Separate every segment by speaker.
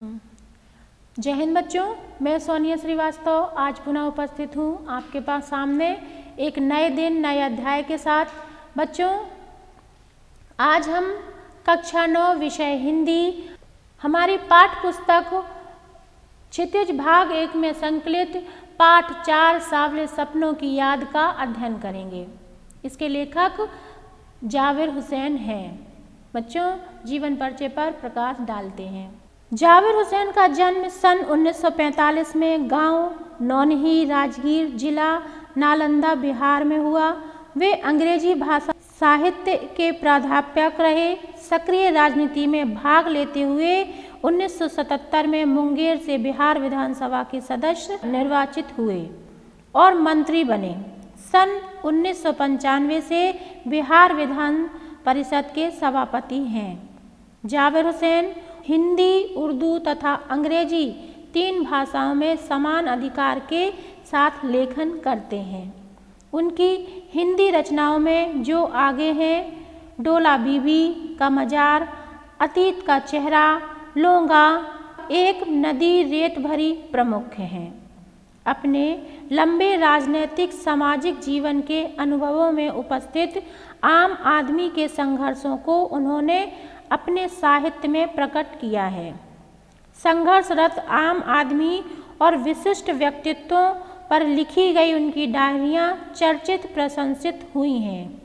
Speaker 1: जय हिंद बच्चों, मैं सोनिया श्रीवास्तव आज पुनः उपस्थित हूँ आपके पास सामने एक नए दिन नए अध्याय के साथ। बच्चों, आज हम कक्षा 9 विषय हिंदी हमारी पाठ्य पुस्तक क्षितिज भाग 1 में संकलित पाठ 4 सांवले सपनों की याद का अध्ययन करेंगे। इसके लेखक जावेर हुसैन हैं। बच्चों, जीवन परिचय पर प्रकाश डालते हैं। जावेर हुसैन का जन्म सन 1945 में गांव नौनही राजगीर जिला नालंदा बिहार में हुआ। वे अंग्रेजी भाषा साहित्य के प्राध्यापक रहे। सक्रिय राजनीति में भाग लेते हुए 1977 में मुंगेर से बिहार विधानसभा के सदस्य निर्वाचित हुए और मंत्री बने। सन 1995 से बिहार विधान परिषद के सभापति हैं। जावेर हुसैन हिंदी, उर्दू तथा अंग्रेजी 3 भाषाओं में समान अधिकार के साथ लेखन करते हैं। उनकी हिंदी रचनाओं में जो आगे हैं डोला बीबी का मजार, अतीत का चेहरा, लोंगा, एक नदी रेत भरी प्रमुख हैं। अपने लंबे राजनीतिक सामाजिक जीवन के अनुभवों में उपस्थित आम आदमी के संघर्षों को उन्होंने अपने साहित्य में प्रकट किया है। संघर्षरत आम आदमी और विशिष्ट व्यक्तित्वों पर लिखी गई उनकी डायरियाँ चर्चित प्रशंसित हुई हैं।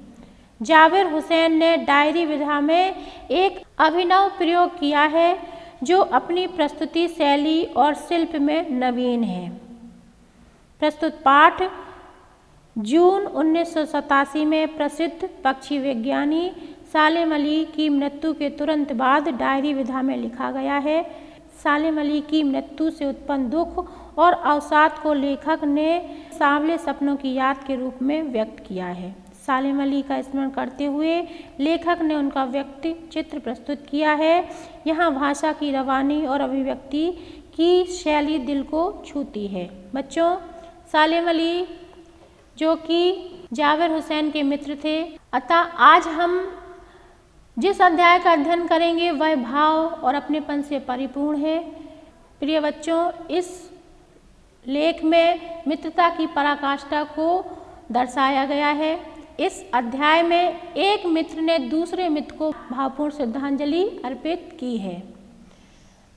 Speaker 1: जावेर हुसैन ने डायरी विधा में एक अभिनव प्रयोग किया है जो अपनी प्रस्तुति शैली और शिल्प में नवीन है। प्रस्तुत पाठ जून 1987 में प्रसिद्ध पक्षी विज्ञानी सालेम अली की मृत्यु के तुरंत बाद डायरी विधा में लिखा गया है। सालेम अली की मृत्यु से उत्पन्न दुख और अवसाद को लेखक ने सांवले सपनों की याद के रूप में व्यक्त किया है। सालेम अली का स्मरण करते हुए लेखक ने उनका व्यक्ति चित्र प्रस्तुत किया है। यहाँ भाषा की रवानी और अभिव्यक्ति की शैली दिल को छूती है। बच्चों, सालेम अली जो कि जावेर हुसैन के मित्र थे, अतः आज हम जिस अध्याय का अध्ययन करेंगे वह भाव और अपनेपन से परिपूर्ण है। प्रिय बच्चों, इस लेख में मित्रता की पराकाष्ठा को दर्शाया गया है। इस अध्याय में एक मित्र ने दूसरे मित्र को भावपूर्ण श्रद्धांजलि अर्पित की है।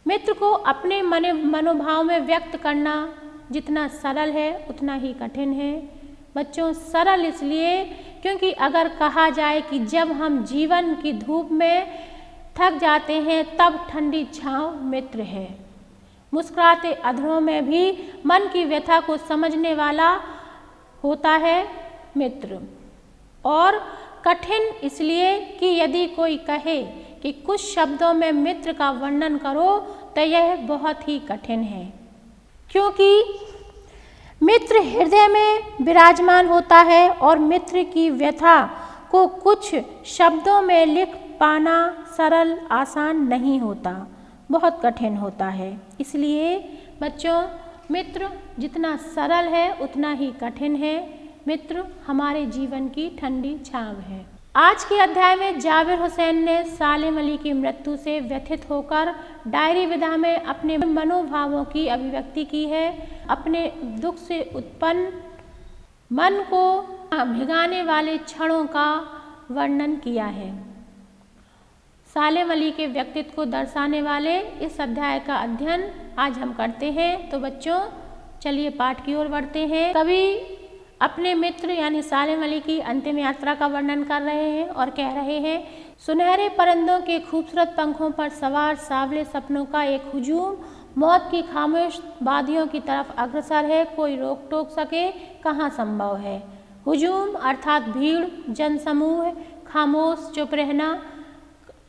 Speaker 1: मित्र को अपने मनोभाव में व्यक्त करना जितना सरल है उतना ही कठिन है। बच्चों, सरल इसलिए क्योंकि अगर कहा जाए कि जब हम जीवन की धूप में थक जाते हैं तब ठंडी छांव मित्र है। मुस्कुराते अधरों में भी मन की व्यथा को समझने वाला होता है मित्र। और कठिन इसलिए कि यदि कोई कहे कि कुछ शब्दों में मित्र का वर्णन करो तो यह बहुत ही कठिन है, क्योंकि मित्र हृदय में विराजमान होता है और मित्र की व्यथा को कुछ शब्दों में लिख पाना सरल आसान नहीं होता, बहुत कठिन होता है। इसलिए बच्चों, मित्र जितना सरल है उतना ही कठिन है। मित्र हमारे जीवन की ठंडी छांव है। आज के अध्याय में जावेर हुसैन ने सालेम अली की मृत्यु से व्यथित होकर डायरी विधा में अपने मनोभावों की अभिव्यक्ति की है। अपने दुख से उत्पन्न मन को भिगाने वाले क्षणों का वर्णन किया है। सालेम अली के व्यक्तित्व को दर्शाने वाले इस अध्याय का अध्ययन आज हम करते हैं। तो बच्चों, चलिए पाठ की ओर बढ़ते हैं। कवि अपने मित्र यानी सालेम अली की अंतिम यात्रा का वर्णन कर रहे हैं और कह रहे हैं, सुनहरे परिंदों के खूबसूरत पंखों पर सवार सांवले सपनों का एक हुजूम मौत की खामोश वादियों की तरफ अग्रसर है। कोई रोक टोक सके कहाँ संभव है। हुजूम अर्थात भीड़, जनसमूह, खामोश चुप रहना।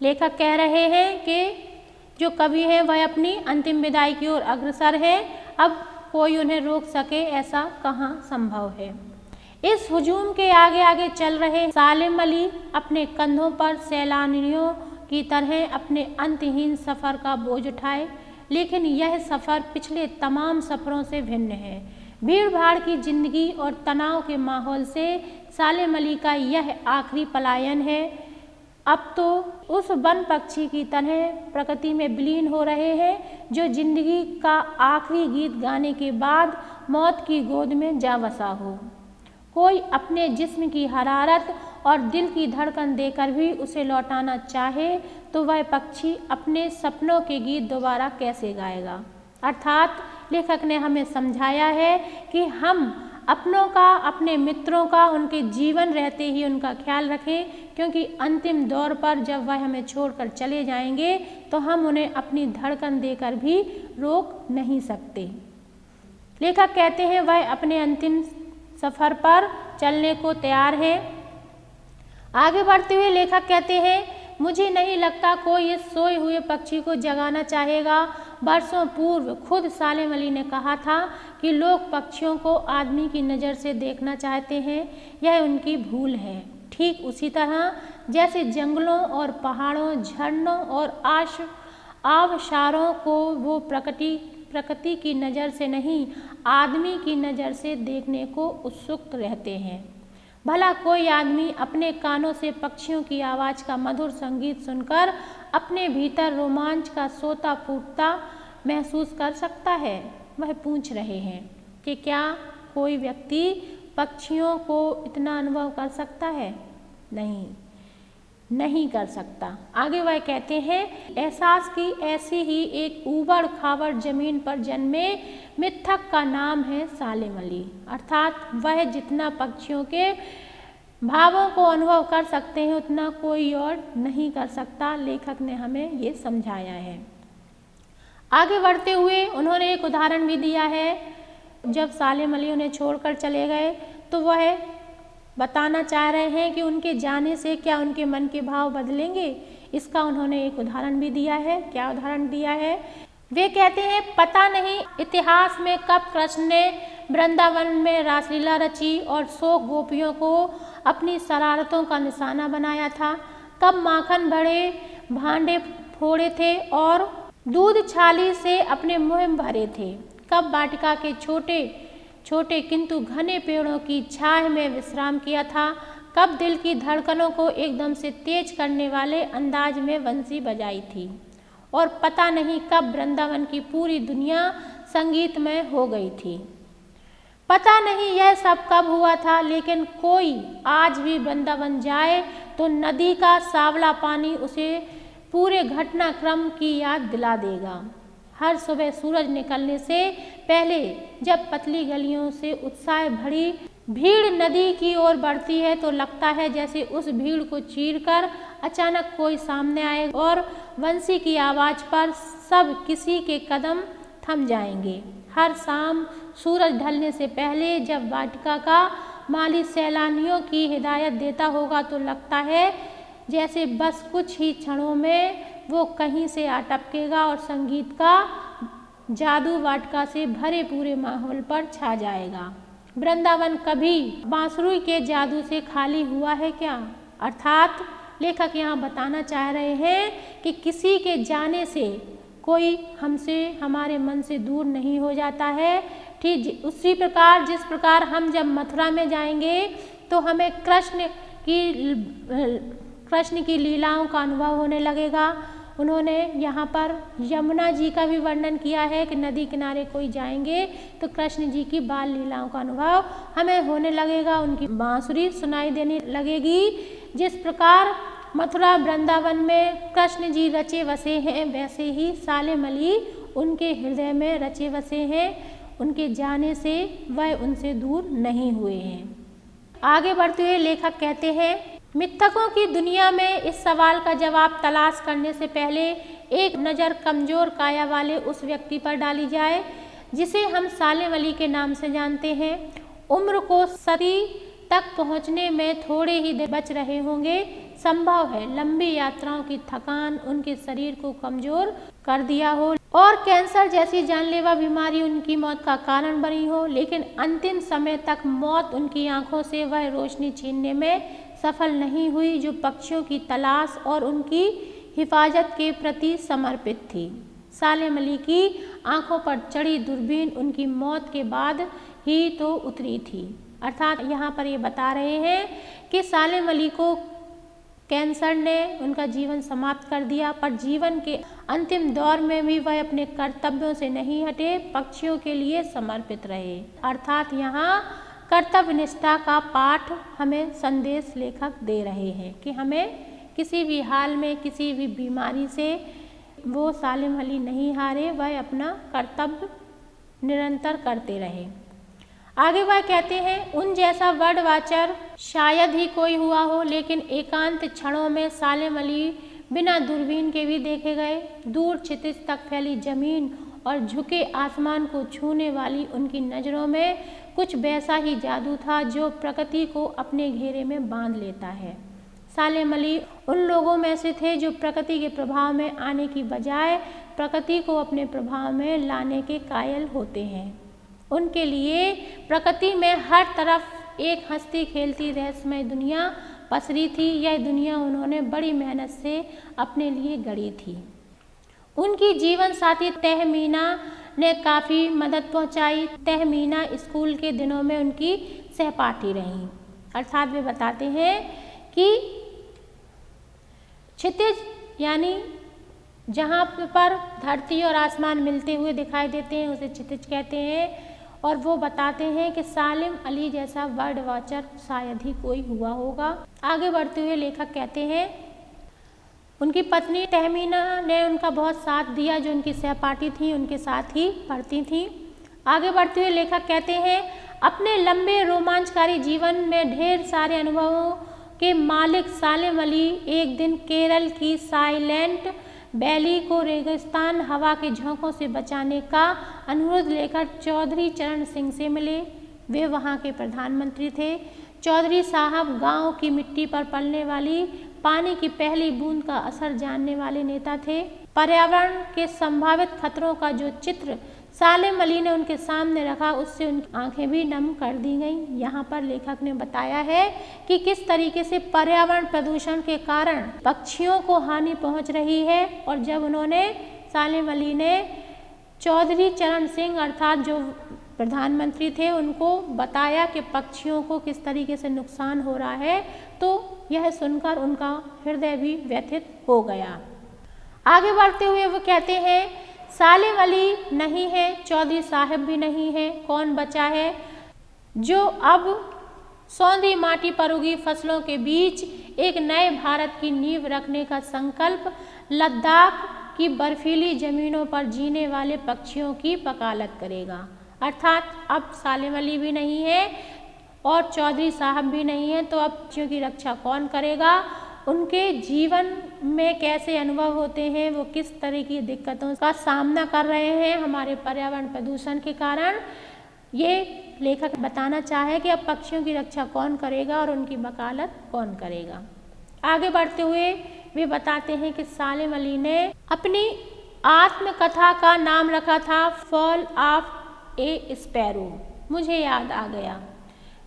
Speaker 1: लेखक कह रहे हैं कि जो कवि है वह अपनी अंतिम विदाई की ओर अग्रसर है। अब कोई उन्हें रोक सके ऐसा कहाँ संभव है। इस हुजूम के आगे आगे चल रहे सालेम अली अपने कंधों पर सैलानियों की तरह अपने अंतहीन सफ़र का बोझ उठाए, लेकिन यह सफ़र पिछले तमाम सफ़रों से भिन्न है। भीड़ भाड़ की जिंदगी और तनाव के माहौल से सालेम अली का यह आखिरी पलायन है। अब तो उस वन पक्षी की तरह प्रकृति में विलीन हो रहे हैं जो जिंदगी का आखिरी गीत गाने के बाद मौत की गोद में जा बसा हो। कोई अपने जिस्म की हरारत और दिल की धड़कन देकर भी उसे लौटाना चाहे तो वह पक्षी अपने सपनों के गीत दोबारा कैसे गाएगा। अर्थात लेखक ने हमें समझाया है कि हम अपनों का, अपने मित्रों का, उनके जीवन रहते ही उनका ख्याल रखें, क्योंकि अंतिम दौर पर जब वह हमें छोड़कर चले जाएंगे तो हम उन्हें अपनी धड़कन देकर भी रोक नहीं सकते। लेखक कहते हैं वह अपने अंतिम सफ़र पर चलने को तैयार है। आगे बढ़ते हुए लेखक कहते हैं, मुझे नहीं लगता कोई इस सोए हुए पक्षी को जगाना चाहेगा। वर्षों पूर्व खुद सालेम अली ने कहा था कि लोग पक्षियों को आदमी की नज़र से देखना चाहते हैं, यह उनकी भूल है। ठीक उसी तरह जैसे जंगलों और पहाड़ों, झरनों और आबशारों को वो प्रकृति की नज़र से नहीं, आदमी की नज़र से देखने को उत्सुक रहते हैं। भला कोई आदमी अपने कानों से पक्षियों की आवाज़ का मधुर संगीत सुनकर अपने भीतर रोमांच का सोता फूटता महसूस कर सकता है? वह पूछ रहे हैं कि क्या कोई व्यक्ति पक्षियों को इतना अनुभव कर सकता है? नहीं कर सकता। आगे वह कहते हैं, एहसास की ऐसी ही एक ऊबड़ खाबड़ जमीन पर जन्मे मिथक का नाम है सालेम अली। अर्थात वह जितना पक्षियों के भावों को अनुभव कर सकते हैं उतना कोई और नहीं कर सकता। लेखक ने हमें ये समझाया है। आगे बढ़ते हुए उन्होंने एक उदाहरण भी दिया है। जब सालेम अली उन्हें छोड़कर चले गए तो वह बताना चाह रहे हैं कि उनके जाने से क्या उनके मन के भाव बदलेंगे। इसका उन्होंने एक उदाहरण भी दिया है। क्या उदाहरण दिया है? वे कहते हैं, पता नहीं इतिहास में कब कृष्ण ने वृंदावन में रासलीला रची और 100 गोपियों को अपनी शरारतों का निशाना बनाया था। कब माखन भरे भांडे फोड़े थे और दूध छाली से अपने मुँह भरे थे। कब वाटिका के छोटे छोटे किंतु घने पेड़ों की छाया में विश्राम किया था। कब दिल की धड़कनों को एकदम से तेज करने वाले अंदाज में बंसी बजाई थी। और पता नहीं कब वृंदावन की पूरी दुनिया संगीतमय हो गई थी। पता नहीं यह सब कब हुआ था, लेकिन कोई आज भी वृंदावन जाए तो नदी का सांवला पानी उसे पूरे घटनाक्रम की याद दिला देगा। हर सुबह सूरज निकलने से पहले जब पतली गलियों से उत्साह भरी भीड़ नदी की ओर बढ़ती है तो लगता है जैसे उस भीड़ को चीरकर अचानक कोई सामने आए और बंसी की आवाज़ पर सब किसी के कदम थम जाएंगे। हर शाम सूरज ढलने से पहले जब वाटिका का माली सैलानियों की हिदायत देता होगा तो लगता है जैसे बस कुछ ही क्षणों में वो कहीं से आ टपकेगा और संगीत का जादू वाटिका से भरे पूरे माहौल पर छा जाएगा। वृंदावन कभी बांसुरी के जादू से खाली हुआ है क्या? अर्थात लेखक यहाँ बताना चाह रहे हैं कि किसी के जाने से कोई हमसे, हमारे मन से दूर नहीं हो जाता है। ठीक उसी प्रकार जिस प्रकार हम जब मथुरा में जाएंगे तो हमें कृष्ण की लीलाओं का अनुभव होने लगेगा। उन्होंने यहाँ पर यमुना जी का भी वर्णन किया है कि नदी किनारे कोई जाएंगे तो कृष्ण जी की बाल लीलाओं का अनुभव हमें होने लगेगा, उनकी बांसुरी सुनाई देने लगेगी। जिस प्रकार मथुरा वृंदावन में कृष्ण जी रचे बसे हैं, वैसे ही सालेम अली उनके हृदय में रचे बसे हैं। उनके जाने से वह उनसे दूर नहीं हुए हैं। आगे बढ़ते हुए लेखक कहते हैं, मिथकों की दुनिया में इस सवाल का जवाब तलाश करने से पहले एक नज़र कमज़ोर काया वाले उस व्यक्ति पर डाली जाए जिसे हम सालेम अली के नाम से जानते हैं। उम्र को सदी तक पहुंचने में थोड़े ही दिन बच रहे होंगे। संभव है लंबी यात्राओं की थकान उनके शरीर को कमज़ोर कर दिया हो और कैंसर जैसी जानलेवा बीमारी उनकी मौत का कारण बनी हो, लेकिन अंतिम समय तक मौत उनकी आंखों से वह रोशनी छीनने में सफल नहीं हुई जो पक्षियों की तलाश और उनकी हिफाजत के प्रति समर्पित थी। सालेम अली की आंखों पर चढ़ी दूरबीन उनकी मौत के बाद ही तो उतरी थी। अर्थात यहाँ पर ये बता रहे हैं कि सालेम अली को कैंसर ने उनका जीवन समाप्त कर दिया, पर जीवन के अंतिम दौर में भी वह अपने कर्तव्यों से नहीं हटे, पक्षियों के लिए समर्पित रहे। अर्थात यहाँ कर्तव्य निष्ठा का पाठ हमें संदेश लेखक दे रहे हैं कि हमें किसी भी हाल में, किसी भी बीमारी से वो सालिम अली नहीं हारे, वह अपना कर्तव्य निरंतर करते रहे। आगे वह कहते हैं, उन जैसा वर्ड वाचर शायद ही कोई हुआ हो, लेकिन एकांत क्षणों में सालिम अली बिना दूरबीन के भी देखे गए। दूर क्षितिज तक फैली जमीन और झुके आसमान को छूने वाली उनकी नज़रों में कुछ वैसा ही जादू था जो प्रकृति को अपने घेरे में बांध लेता है। सालिम अली उन लोगों में से थे जो प्रकृति के प्रभाव में आने की बजाय प्रकृति को अपने प्रभाव में लाने के कायल होते हैं। उनके लिए प्रकृति में हर तरफ एक हंसती खेलती रहस्यमय दुनिया पसरी थी। यह दुनिया उन्होंने बड़ी मेहनत से अपने लिए गढ़ी थी। उनकी जीवन साथी तहमीना ने काफ़ी मदद पहुंचाई। तहमीना स्कूल के दिनों में उनकी सहपाठी रहीं। अर्थात वे बताते हैं कि क्षितिज यानी जहाँ पर धरती और आसमान मिलते हुए दिखाई देते हैं उसे क्षितिज कहते हैं। और वो बताते हैं कि सालिम अली जैसा वर्ड वाचर शायद ही कोई हुआ होगा। आगे बढ़ते हुए लेखक कहते हैं, उनकी पत्नी तहमीना ने उनका बहुत साथ दिया, जो उनकी सहपाठी थी, उनके साथ ही पढ़ती थी। आगे बढ़ते हुए लेखक कहते हैं, अपने लंबे रोमांचकारी जीवन में ढेर सारे अनुभवों के मालिक सालिम अली एक दिन केरल की साइलेंट वैली को रेगिस्तान हवा के झोंकों से बचाने का अनुरोध लेकर चौधरी चरण सिंह से मिले। वे वहां के प्रधानमंत्री थे। चौधरी साहब गांव की मिट्टी पर पड़ने वाली पानी की पहली बूंद का असर जानने वाले नेता थे। पर्यावरण के संभावित खतरों का जो चित्र सालिम अली ने उनके सामने रखा, उससे उनकी आंखें भी नम कर दी गईं। यहाँ पर लेखक ने बताया है कि किस तरीके से पर्यावरण प्रदूषण के कारण पक्षियों को हानि पहुँच रही है। और जब उन्होंने सालिम अली ने चौधरी चरण सिंह अर्थात जो प्रधानमंत्री थे उनको बताया कि पक्षियों को किस तरीके से नुकसान हो रहा है, तो यह सुनकर उनका हृदय भी व्यथित हो गया। आगे बढ़ते हुए वो कहते हैं, सालिम अली नहीं है, चौधरी साहब भी नहीं है, कौन बचा है जो अब सौंधी माटी पर उगी फसलों के बीच एक नए भारत की नींव रखने का संकल्प लद्दाख की बर्फीली जमीनों पर जीने वाले पक्षियों की वकालत करेगा। अर्थात अब सालिम अली भी नहीं है और चौधरी साहब भी नहीं है, तो अब पक्षियों की रक्षा कौन करेगा? उनके जीवन में कैसे अनुभव होते हैं, वो किस तरह की दिक्कतों का सामना कर रहे हैं हमारे पर्यावरण प्रदूषण के कारण, ये लेखक बताना चाहे कि अब पक्षियों की रक्षा कौन करेगा और उनकी वकालत कौन करेगा। आगे बढ़ते हुए वे बताते हैं कि सालिम अली ने अपनी आत्मकथा का नाम रखा था फॉल ऑफ ए स्पैरो। मुझे याद आ गया,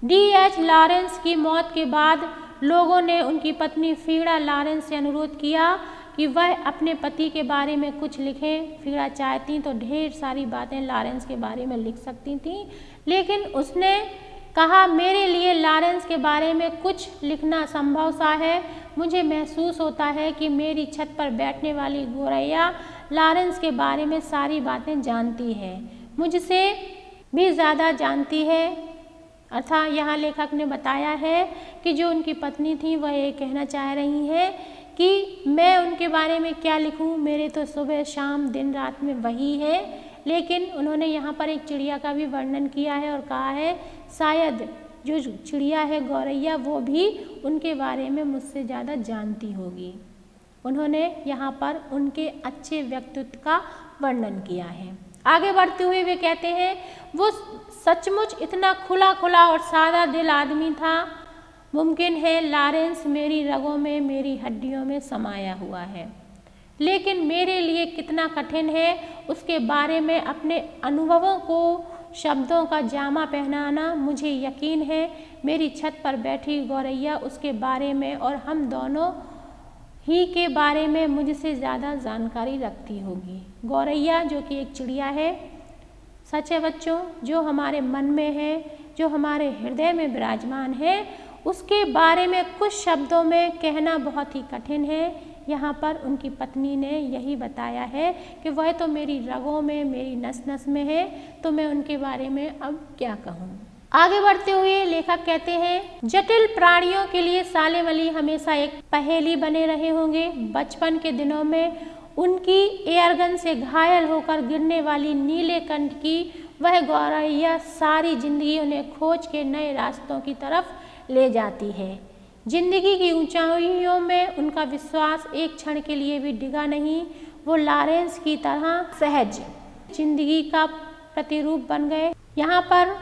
Speaker 1: D.H. लॉरेंस की मौत के बाद लोगों ने उनकी पत्नी फीड़ा लॉरेंस से अनुरोध किया कि वह अपने पति के बारे में कुछ लिखें। फीड़ा चाहती तो ढेर सारी बातें लॉरेंस के बारे में लिख सकती थीं, लेकिन उसने कहा, मेरे लिए लॉरेंस के बारे में कुछ लिखना संभव सा है। मुझे महसूस होता है कि मेरी छत पर बैठने वाली गोरैया लॉरेंस के बारे में सारी बातें जानती है, मुझसे भी ज़्यादा जानती है। अर्थात यहाँ लेखक ने बताया है कि जो उनकी पत्नी थी वह ये कहना चाह रही हैं कि मैं उनके बारे में क्या लिखूं, मेरे तो सुबह शाम दिन रात में वही है। लेकिन उन्होंने यहाँ पर एक चिड़िया का भी वर्णन किया है और कहा है शायद जो चिड़िया है गौरैया वो भी उनके बारे में मुझसे ज़्यादा जानती होगी। उन्होंने यहाँ पर उनके अच्छे व्यक्तित्व का वर्णन किया है। आगे बढ़ते हुए वे कहते हैं, वो सचमुच इतना खुला खुला और सादा दिल आदमी था। मुमकिन है लॉरेंस मेरी रगों में, मेरी हड्डियों में समाया हुआ है, लेकिन मेरे लिए कितना कठिन है उसके बारे में अपने अनुभवों को शब्दों का जामा पहनाना। मुझे यकीन है मेरी छत पर बैठी गौरैया उसके बारे में और हम दोनों ही के बारे में मुझसे ज़्यादा जानकारी रखती होगी। गौरैया जो कि एक चिड़िया है, सच है बच्चों, जो हमारे मन में है, जो हमारे हृदय में विराजमान है, उसके बारे में कुछ शब्दों में कहना बहुत ही कठिन है। यहाँ पर उनकी पत्नी ने यही बताया है कि वह तो मेरी रगों में, मेरी नस नस में है, तो मैं उनके बारे में अब क्या कहूँ। आगे बढ़ते हुए लेखक कहते हैं, जटिल प्राणियों के लिए सालेम अली हमेशा एक पहेली बने रहे होंगे। बचपन के दिनों में उनकी एयरगन से घायल होकर गिरने वाली नीले कंठ की वह गौरैया सारी जिंदगी उन्हें खोज के नए रास्तों की तरफ ले जाती है। जिंदगी की ऊंचाइयों में उनका विश्वास एक क्षण के लिए भी डिगा नहीं। वो लॉरेंस की तरह सहज जिंदगी का प्रतिरूप बन गए। यहाँ पर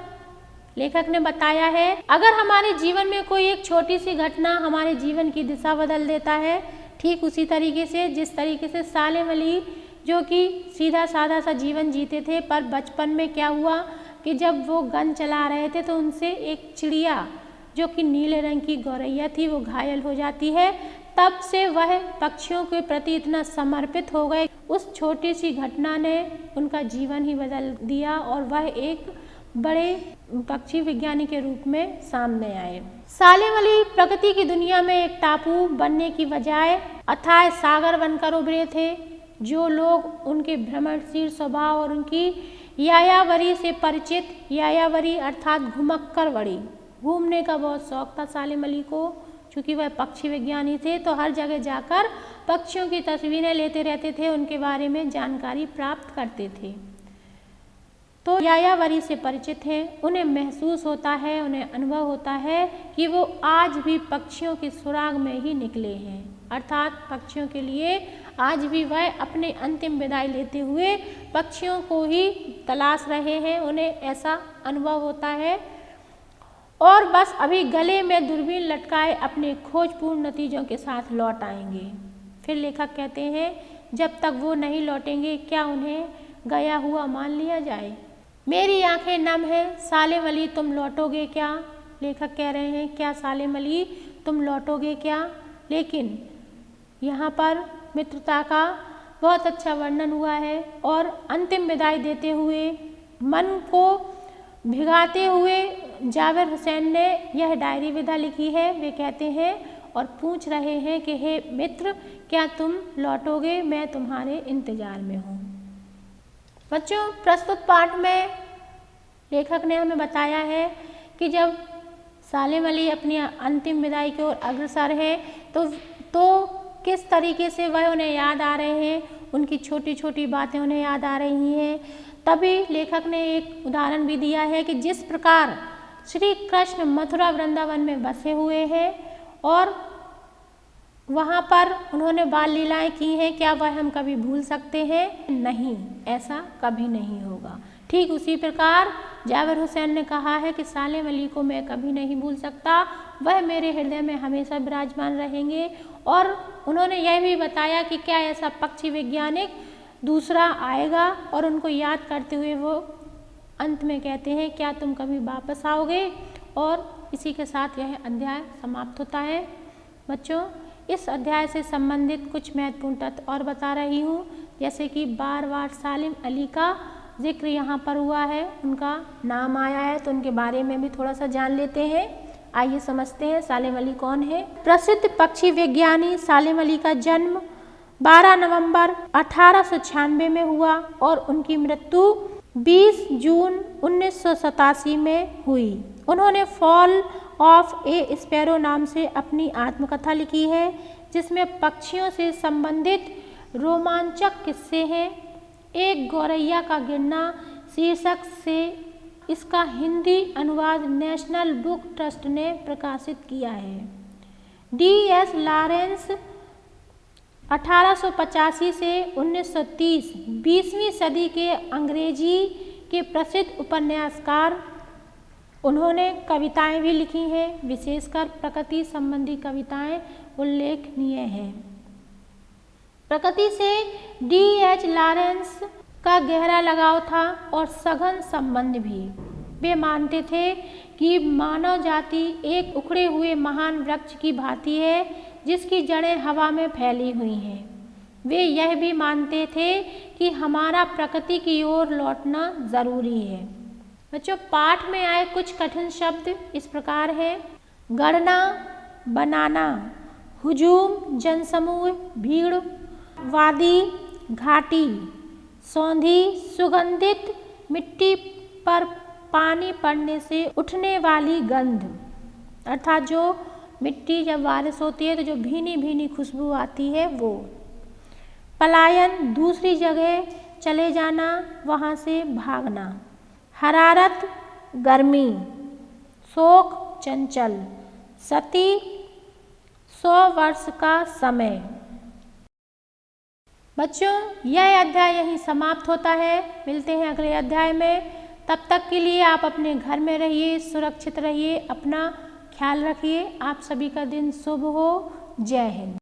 Speaker 1: लेखक ने बताया है, अगर हमारे जीवन में कोई एक छोटी सी घटना हमारे जीवन की दिशा बदल देता है, ठीक उसी तरीके से जिस तरीके से सालेम अली जो कि सीधा साधा सा जीवन जीते थे, पर बचपन में क्या हुआ कि जब वो गन चला रहे थे तो उनसे एक चिड़िया जो कि नीले रंग की गौरैया थी वो घायल हो जाती है। तब से वह पक्षियों के प्रति इतना समर्पित हो गए। उस छोटी सी घटना ने उनका जीवन ही बदल दिया और वह एक बड़े पक्षी विज्ञानी के रूप में सामने आए। सालेम अली प्रकृति की दुनिया में एक टापू बनने की बजाय अथाह सागर बनकर उभरे थे। जो लोग उनके भ्रमणशील स्वभाव और उनकी यायावरी से परिचित, यायावरी अर्थात घुमक्कर बड़ी, घूमने का बहुत शौक था सालेम अली को। चूँकि वह पक्षी विज्ञानी थे तो हर जगह जाकर पक्षियों की तस्वीरें लेते रहते थे, उनके बारे में जानकारी प्राप्त करते थे। तो यायावरी से परिचित हैं, उन्हें महसूस होता है, उन्हें अनुभव होता है कि वो आज भी पक्षियों के सुराग में ही निकले हैं, अर्थात पक्षियों के लिए आज भी वह अपने अंतिम विदाई लेते हुए पक्षियों को ही तलाश रहे हैं। उन्हें ऐसा अनुभव होता है और बस अभी गले में दूरबीन लटकाए अपने खोजपूर्ण नतीजों के साथ लौट आएंगे। फिर लेखक कहते हैं, जब तक वो नहीं लौटेंगे क्या उन्हें गया हुआ मान लिया जाए। मेरी आंखें नम हैं, सालेम अली तुम लौटोगे क्या। लेखक कह रहे हैं, क्या सालेम अली तुम लौटोगे क्या। लेकिन यहाँ पर मित्रता का बहुत अच्छा वर्णन हुआ है और अंतिम विदाई देते हुए मन को भिगाते हुए जावेद हुसैन ने यह डायरी विदा लिखी है। वे कहते हैं और पूछ रहे हैं कि हे मित्र, क्या तुम लौटोगे, मैं तुम्हारे इंतजार में हूँ। बच्चों, प्रस्तुत पाठ में लेखक ने हमें बताया है कि जब सालेम अली अपनी अंतिम विदाई की ओर अग्रसर है तो किस तरीके से वह उन्हें याद आ रहे हैं, उनकी छोटी छोटी बातें उन्हें याद आ रही हैं। तभी लेखक ने एक उदाहरण भी दिया है कि जिस प्रकार श्री कृष्ण मथुरा वृंदावन में बसे हुए हैं और वहाँ पर उन्होंने बाल लीलाएं की हैं, क्या वह हम कभी भूल सकते हैं? नहीं, ऐसा कभी नहीं होगा। ठीक उसी प्रकार जावेद हुसैन ने कहा है कि सालेम अली को मैं कभी नहीं भूल सकता, वह मेरे हृदय में हमेशा विराजमान रहेंगे। और उन्होंने यह भी बताया कि क्या ऐसा पक्षी वैज्ञानिक दूसरा आएगा, और उनको याद करते हुए वो अंत में कहते हैं, क्या तुम कभी वापस आओगे। और इसी के साथ यह अध्याय समाप्त होता है। बच्चों, इस अध्याय से संबंधित कुछ महत्वपूर्ण तथ्य और बता रही हूँ, जैसे कि बार बार सालेम अली का जिक्र यहाँ पर हुआ है, उनका नाम आया है, तो उनके बारे में भी थोड़ा सा जान लेते हैं। आइए समझते हैं सालेम अली कौन है। प्रसिद्ध पक्षी विज्ञानी सालेम अली का जन्म 12 नवंबर 1896 में हुआ और उनकी मृत्यु 20 जून 1987 में हुई। उन्होंने फॉल ऑफ ए स्पैरो नाम से अपनी आत्मकथा लिखी है, जिसमें पक्षियों से संबंधित रोमांचक किस्से हैं। एक गौरैया का गिरना शीर्षक से इसका हिंदी अनुवाद नेशनल बुक ट्रस्ट ने प्रकाशित किया है। D.S. लॉरेंस 1885 से 1930 20वीं सदी के अंग्रेजी के प्रसिद्ध उपन्यासकार। उन्होंने कविताएं भी लिखी हैं, विशेषकर प्रकृति संबंधी कविताएं उल्लेखनीय हैं। प्रकृति से D.H. लॉरेंस का गहरा लगाव था और सघन संबंध भी। वे मानते थे कि मानव जाति एक उखड़े हुए महान वृक्ष की भांति है, जिसकी जड़ें हवा में फैली हुई हैं। वे यह भी मानते थे कि हमारा प्रकृति की ओर लौटना जरूरी है। बच्चों, पाठ में आए कुछ कठिन शब्द इस प्रकार हैं। गणना बनाना, हुजूम जनसमूह भीड़, वादी घाटी, सौंधी सुगंधित मिट्टी पर पानी पड़ने से उठने वाली गंध, अर्थात जो मिट्टी जब बारिश होती है तो जो भीनी भीनी खुशबू आती है वो। पलायन दूसरी जगह चले जाना, वहाँ से भागना। हरारत गर्मी, शोक चंचल, सती 100 वर्ष का समय। बच्चों, यह अध्याय यहीं समाप्त होता है। मिलते हैं अगले अध्याय में। तब तक के लिए आप अपने घर में रहिए, सुरक्षित रहिए, अपना ख्याल रखिए। आप सभी का दिन शुभ हो। जय हिंद।